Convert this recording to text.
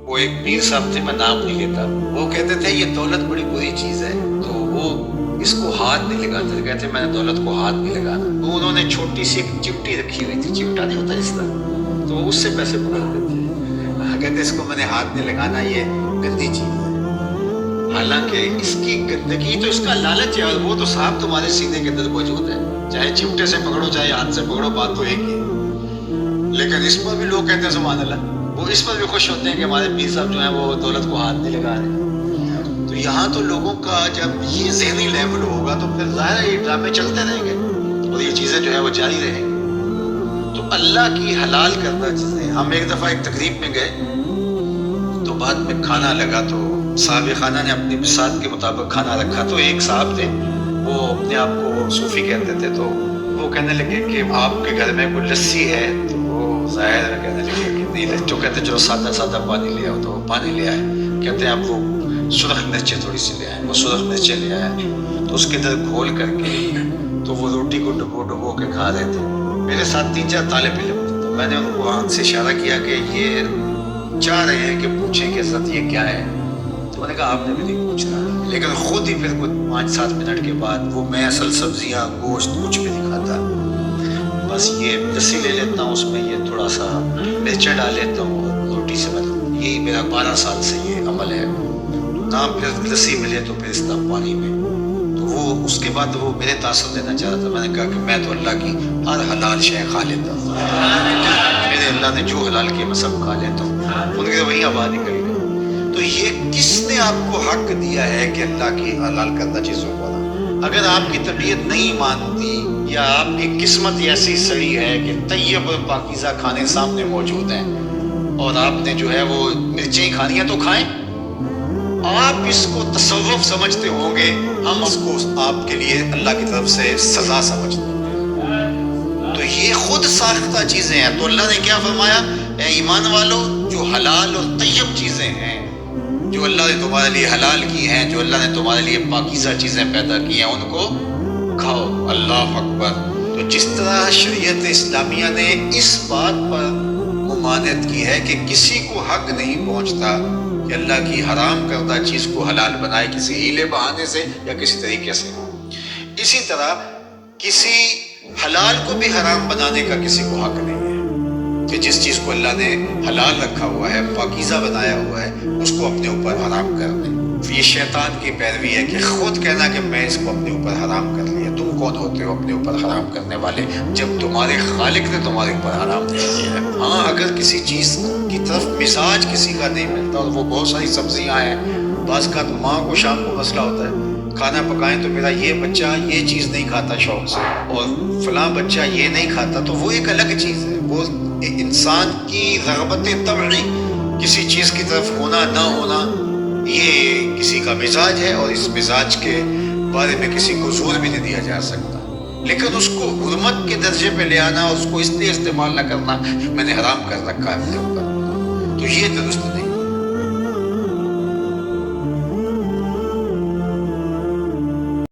وہ ایک پیر صاحب تھے، میں نام نہیں لیتا، وہ کہتے تھے یہ دولت بڑی بری چیز ہے، تو وہ اس کو ہاتھ نہیں لگاتے، کہتے میں نے دولت کو ہاتھ نہیں لگانا۔ تو انہوں نے چھوٹی سی ایک چمٹی رکھی ہوئی تھی، چمٹا نہیں ہوتا اس طرح، تو اس سے پیسے پکڑتے تھے، کہتے اس کو میں نے ہاتھ نہیں لگانا، یہ گندی چیز ہے۔ حالانکہ اس کی گندگی تو اس کا لالچ ہے، اور وہ تو صاحب تمہارے سینے کے اندر موجود ہے، چاہے چمٹے سے پکڑو چاہے ہاتھ سے پکڑو، بات تو ایک ہی ہے۔ لیکن اس پر بھی لوگ کہتے ہیں سبحان اللہ، وہ اس پر بھی خوش ہوتے ہیں کہ ہمارے پیر صاحب جو ہیں وہ دولت کو ہاتھ نہیں لگا رہے۔ تو یہاں تو لوگوں کا جب یہ ذہنی لیول ہوگا تو پھر ظاہر ہے یہ ڈرامے چلتے رہیں گے اور یہ چیزیں جو ہے وہ جاری رہیں گی۔ تو اللہ کی حلال کردہ چیزیں، ہم ایک دفعہ ایک تقریب میں گئے تو بعد میں کھانا لگا، تو صاحب خانہ نے اپنی بساط کے مطابق کھانا رکھا، تو ایک صاحب تھے وہ اپنے آپ کو صوفی کہتے تھے، تو وہ کہنے لگے کہ آپ کے گھر میں کوئی لسی ہے، تو وہ ظاہر ہے کہنے لگے کہ نہیں، جو کہتے چلو سادہ سادہ پانی لے آؤ، تو وہ پانی لے آئے، کہتے ہیں آپ وہ سرخ مرچیں تھوڑی سی لے آئے، وہ سرخ مرچیں لے آئے، تو اس کے اندر گھول کر کے تو وہ روٹی کو ڈبو کے کھا رہے تھے۔ میرے ساتھ 3-4 طالب علم تھے، تو میں نے ان کو آنکھ سے اشارہ کیا کہ یہ چاہ رہے ہیں کہ پوچھیں کہ حضرت یہ کیا ہے، تو میں نے کہا آپ نے بھی نہیں پوچھنا، لیکن خود ہی پھر کچھ 5-7 منٹ کے بعد وہ میں اصل سبزیاں گوشت کچھ بھی نہیں کھاتا، بس یہ لسی لے لیتا ہوں، اس میں یہ تھوڑا سا مرچیں ڈال لیتا ہوں اور روٹی سے بن، یہی میرا 12 سال سے یہ عمل ہے، نہ پھر لسی ملے تو پھر اس طرح پانی میں۔ تو وہ اس کے بعد وہ میرے تاثر لینا چاہ رہا تھا، میں نے کہا کہ میں تو اللہ کی ہر حلال شے کھا لیتا ہوں، میرے اللہ نے جو حلال کیا میں سب کھا لیتا ہوں، ان کی وہی آواز نکل گئی۔ تو یہ کس نے آپ کو حق دیا ہے کہ اللہ کی حلال کردہ چیزوں کو؟ اگر آپ کی طبیعت نہیں مانتی یا آپ کی قسمت ایسی سڑی ہے کہ طیب اور پاکیزہ کھانے سامنے موجود ہیں اور آپ نے جو ہے وہ مرچیں کھانی ہیں تو کھائیں، آپ اس کو تصوف سمجھتے ہوں گے، ہم اس کو آپ کے لیے اللہ کی طرف سے سزا سمجھتے ہیں۔ تو یہ خود ساختہ چیزیں ہیں، تو اللہ نے کیا فرمایا؟ اے ایمان والو، جو حلال اور طیب چیزیں ہیں، جو اللہ نے تمہارے لیے حلال کی ہیں، جو اللہ نے تمہارے لیے پاکیزہ چیزیں پیدا کی ہیں، ان کو کھاؤ۔ اللہ اکبر۔ تو جس طرح شریعت اسلامیہ نے اس بات پر ممانعت کی ہے کہ کسی کو حق نہیں پہنچتا کہ اللہ کی حرام کردہ چیز کو حلال بنائے کسی ہیلے بہانے سے یا کسی طریقے سے، اسی طرح کسی حلال کو بھی حرام بنانے کا کسی کو حق نہیں ہے کہ جس چیز کو اللہ نے حلال رکھا ہوا ہے، پاکیزہ بنایا ہوا ہے، اس کو اپنے اوپر حرام کر دیں۔ یہ شیطان کی پیروی ہے کہ خود کہنا کہ میں اس کو اپنے اوپر حرام کر لیا۔ تم کون ہوتے ہو اپنے اوپر حرام کرنے والے جب تمہارے خالق نے تمہارے اوپر حرام نہیں کیا ہے؟ ہاں، اگر کسی چیز کی طرف مزاج کسی کا نہیں ملتا، اور وہ بہت ساری سبزیاں ہیں، بعض کا ماں کو شام کو مسئلہ ہوتا ہے کھانا پکائیں تو میرا یہ بچہ یہ چیز نہیں کھاتا شوق سے، اور فلاں بچہ یہ نہیں کھاتا، تو وہ ایک الگ چیز ہے، وہ انسان کی رغبت طبعی کسی چیز کی طرف ہونا نہ ہونا، یہ کسی کا مزاج ہے، اور اس مزاج کے بارے میں کسی کو زور بھی نہیں دیا جا سکتا، لیکن اس کو حرمت کے درجے پہ لے آنا اور اس کو اس لیے استعمال نہ کرنا میں نے حرام کر رکھا ہے اپنے اوپر، تو یہ درست نہیں۔